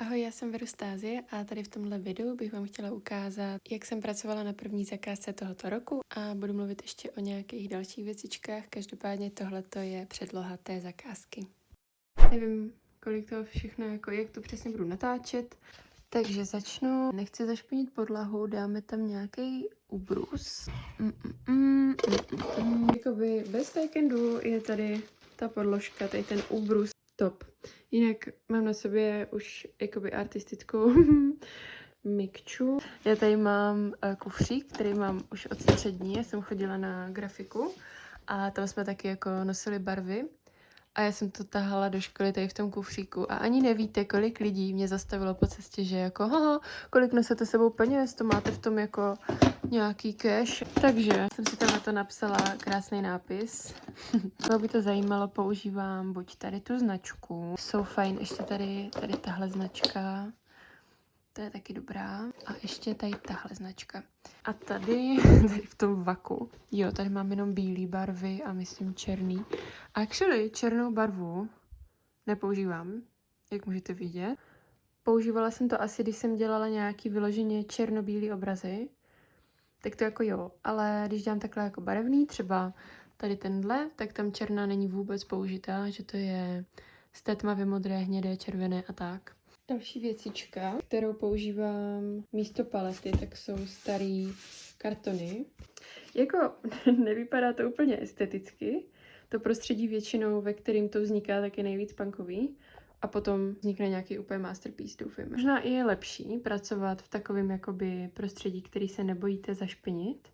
Ahoj, já jsem Verustázie a tady v tomhle videu bych vám chtěla ukázat, jak jsem pracovala na první zakázce tohoto roku a budu mluvit ještě o nějakých dalších věcičkách. Každopádně tohleto je předloha té zakázky. Nevím, kolik toho všechno, jak to přesně budu natáčet, takže začnu. Nechci zašpinit podlahu, dáme tam nějaký ubrus. Jakoby bez taekwondu je tady ta podložka, tady ten ubrus top. Jinak mám na sobě už jakoby artistickou mikču. Já tady mám kufřík, který mám už od střední, já jsem chodila na grafiku a tam jsme taky jako nosili barvy. A já jsem to tahala do školy tady v tom kufříku a ani nevíte, kolik lidí mě zastavilo po cestě, že jako haha, kolik nesete sebou peněz, to máte v tom jako nějaký cash. Takže jsem si tam na to napsala krásný nápis. Koho by to zajímalo, používám buď tady tu značku, jsou fajn ještě tady tahle značka, to je taky dobrá. A ještě tady tahle značka. A tady v tom vaku, jo, tady mám jenom bílé barvy a myslím černý. Actually, černou barvu nepoužívám, jak můžete vidět. Používala jsem to asi, když jsem dělala nějaký vyloženě černobílý obrazy, tak to jako jo, ale když dělám takhle jako barevný, třeba tady tenhle, tak tam černá není vůbec použitá, že to je z té tmavě modré, hnědé, červené a tak. Další věcička, kterou používám místo palety, tak jsou starý kartony. Jako nevypadá to úplně esteticky, to prostředí většinou, ve kterým to vzniká, tak je nejvíc punkový. A potom vznikne nějaký úplně masterpiece, doufám. Možná i je lepší pracovat v takovém jakoby prostředí, který se nebojíte zašpinit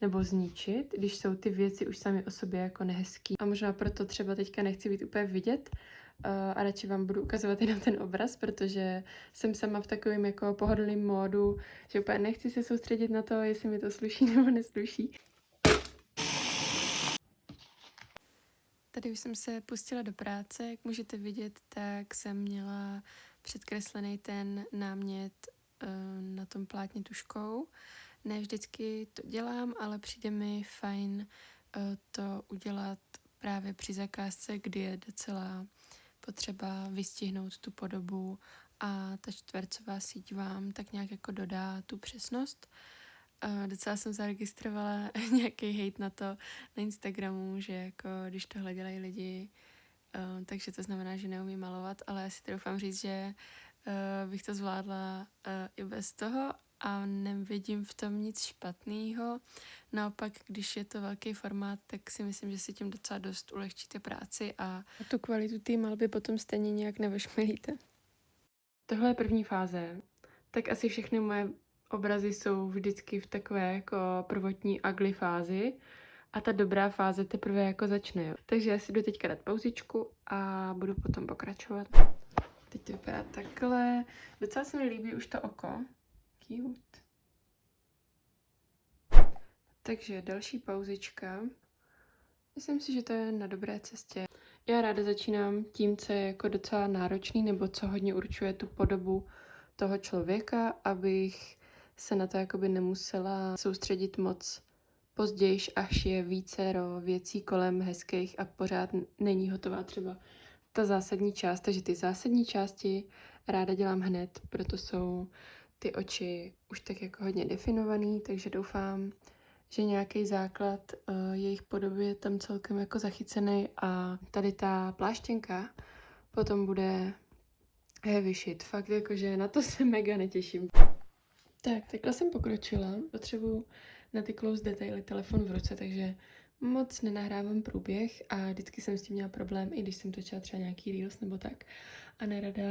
nebo zničit, když jsou ty věci už sami o sobě jako nehezký. A možná proto třeba teďka nechci být úplně vidět a radši vám budu ukazovat jenom ten obraz, protože jsem sama v takovém jako pohodlném módu, že úplně nechci se soustředit na to, jestli mi to sluší nebo nesluší. Tady už jsem se pustila do práce, jak můžete vidět, tak jsem měla předkreslený ten námět na tom plátně tuškou. Ne vždycky to dělám, ale přijde mi fajn to udělat právě při zakázce, kdy je docela potřeba vystihnout tu podobu a ta čtvercová síť vám tak nějak jako dodá tu přesnost. Docela jsem zaregistrovala nějaký hate na to na Instagramu, že jako když tohle dělají lidi, takže to znamená, že neumí malovat, ale já si troufám říct, že bych to zvládla i bez toho a nevidím v tom nic špatného. Naopak, když je to velký formát, tak si myslím, že si tím docela dost ulehčíte práci a tu kvalitu té malby potom stejně nějak nevošmelíte. Tohle je první fáze. Tak asi všechny moje obrazy jsou vždycky v takové jako prvotní ugly fázi a ta dobrá fáze teprve jako začne. Jo. Takže já si jdu teďka dát pauzičku a budu potom pokračovat. Teď to vypadá takhle. Docela se mi líbí už to oko. Cute. Takže další pauzička. Myslím si, že to je na dobré cestě. Já ráda začínám tím, co je jako docela náročný nebo co hodně určuje tu podobu toho člověka, abych se na to jakoby nemusela soustředit moc později, až je vícero věcí kolem hezkých a pořád není hotová třeba ta zásadní část. Takže ty zásadní části ráda dělám hned, proto jsou ty oči už tak jako hodně definovaný, takže doufám, že nějaký základ jejich podoby je tam celkem jako zachycený a tady ta pláštěnka potom bude heavy shit. Fakt jakože na to se mega netěším. Tak, takhle jsem pokročila. Potřebuji na ty close detaily telefon v ruce, takže moc nenahrávám průběh a vždycky jsem s tím měla problém, i když jsem točila třeba nějaký reels nebo tak. A nerada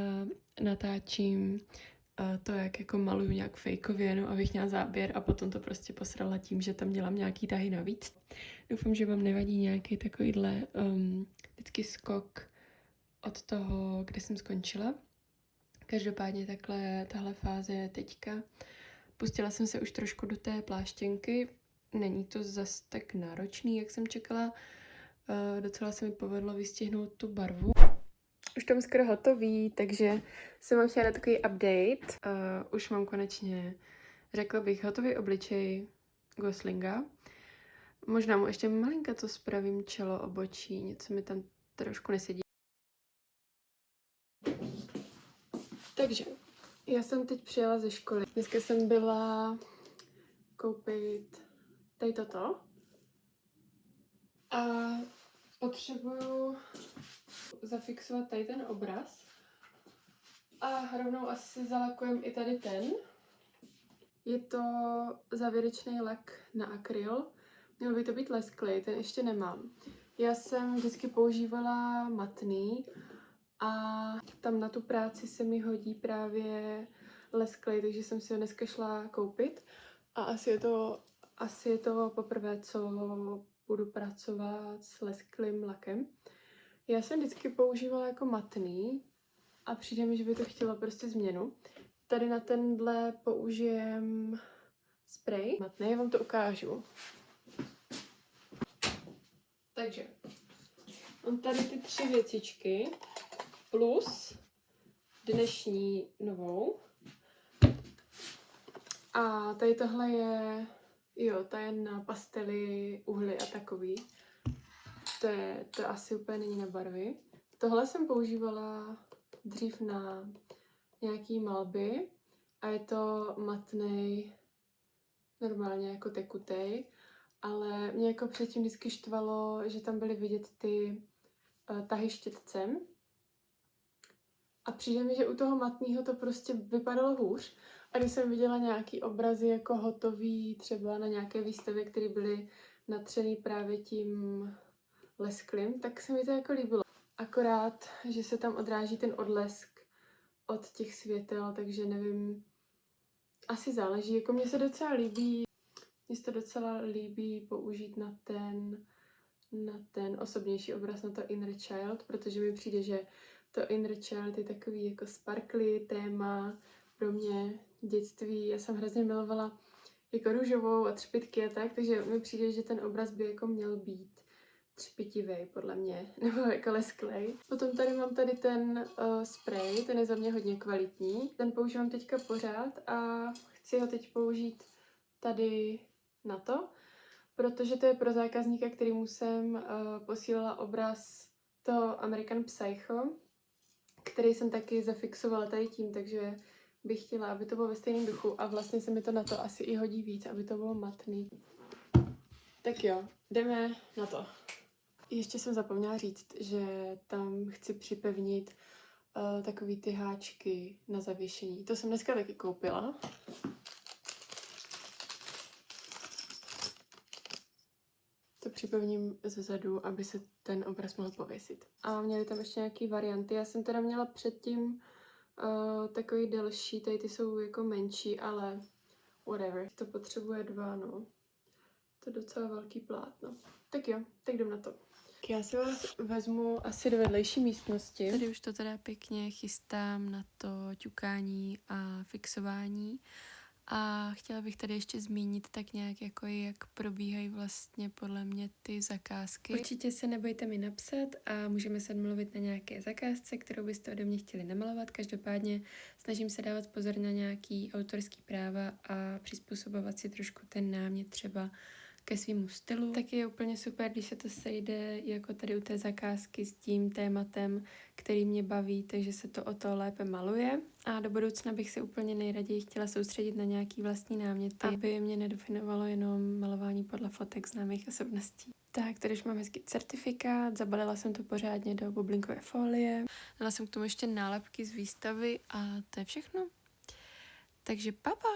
natáčím to, jak jako maluju nějak fejkově, no abych měla záběr a potom to prostě posrala tím, že tam dělám nějaký tahy navíc. Doufám, že vám nevadí nějaký takovýhle vždycky skok od toho, kde jsem skončila. Každopádně tahle fáze je teďka. Pustila jsem se už trošku do té pláštěnky. Není to zas tak náročný, jak jsem čekala. Docela se mi povedlo vystihnout tu barvu. Už tam skoro hotový, takže jsem vám chtěla dát takový update. Už mám konečně, řekla bych, hotový obličej Goslinga. Možná mu ještě malinka to spravím čelo, obočí, něco mi tam trošku nesedí. Tak Takže, já jsem teď přijela ze školy. Dneska jsem byla koupit tady toto. A potřebuju zafixovat tady ten obraz. A rovnou asi zalakujem i tady ten. Je to závěrečný lak na akryl. Měl by to být lesklý, ten ještě nemám. Já jsem vždycky používala matný a tam na tu práci se mi hodí právě lesklý, takže jsem si ho dneska šla koupit. A asi je to poprvé, co budu pracovat s lesklým lakem. Já jsem vždycky používala jako matný a přijde mi, že by to chtělo prostě změnu. Tady na tenhle použijem spray matný, já vám to ukážu. Takže, mám tady ty 3 věcičky plus dnešní novou. A tady tohle je, ta je na pastely, uhly a takový. To asi úplně není na barvy. Tohle jsem používala dřív na nějaký malby a je to matnej, normálně jako tekutej, ale mě jako předtím vždycky štvalo, že tam byly vidět ty tahy štětcem. A přijde mi, že u toho matného to prostě vypadalo hůř. A když jsem viděla nějaký obrazy jako hotový, třeba na nějaké výstavě, které byly natřený právě tím lesklým, tak se mi to jako líbilo. Akorát, že se tam odráží ten odlesk od těch světel, takže nevím, asi záleží. Jako mně se docela líbí použít na ten osobnější obraz, na to Inner Child, protože mi přijde, že to Inner Child je takový jako sparkly téma pro mě dětství. Já jsem hrozně milovala jako růžovou a třpytky a tak, takže mi přijde, že ten obraz by jako měl být třpitivej, podle mě, nebo jako lesklej. Potom tady mám ten spray, ten je za mě hodně kvalitní. Ten používám teďka pořád a chci ho teď použít tady na to, protože to je pro zákazníka, kterýmu jsem posílala obraz toho American Psycho, který jsem taky zafixovala tady tím, takže bych chtěla, aby to bylo ve stejném duchu a vlastně se mi to na to asi i hodí víc, aby to bylo matný. Tak jo, jdeme na to. Ještě jsem zapomněla říct, že tam chci připevnit takový ty háčky na zavěšení. To jsem dneska taky koupila. To připevním zezadu, aby se ten obraz mohl pověsit. A měli tam ještě nějaké varianty. Já jsem teda měla předtím takový delší, tady ty jsou jako menší, ale whatever. To potřebuje 2, no. To je docela velký plátno. Tak jo, tak jdem na to. Já si vás vezmu asi do vedlejší místnosti. Tady už to teda pěkně chystám na to ťukání a fixování. A chtěla bych tady ještě zmínit tak nějak, jako jak probíhají vlastně podle mě ty zakázky. Určitě se nebojte mi napsat a můžeme se domluvit na nějaké zakázce, kterou byste ode mě chtěli namalovat. Každopádně snažím se dávat pozor na nějaký autorský práva a přizpůsobovat si trošku ten námět třeba ke svýmu stylu. Tak je úplně super, když se to sejde jako tady u té zakázky s tím tématem, který mě baví, takže se to o to lépe maluje. A do budoucna bych se úplně nejraději chtěla soustředit na nějaký vlastní náměty, aby mě nedefinovalo jenom malování podle fotek známých osobností. Tak, tady už mám hezký certifikát, zabalila jsem to pořádně do bublinkové folie. Dala jsem k tomu ještě nálepky z výstavy a to je všechno. Takže papa!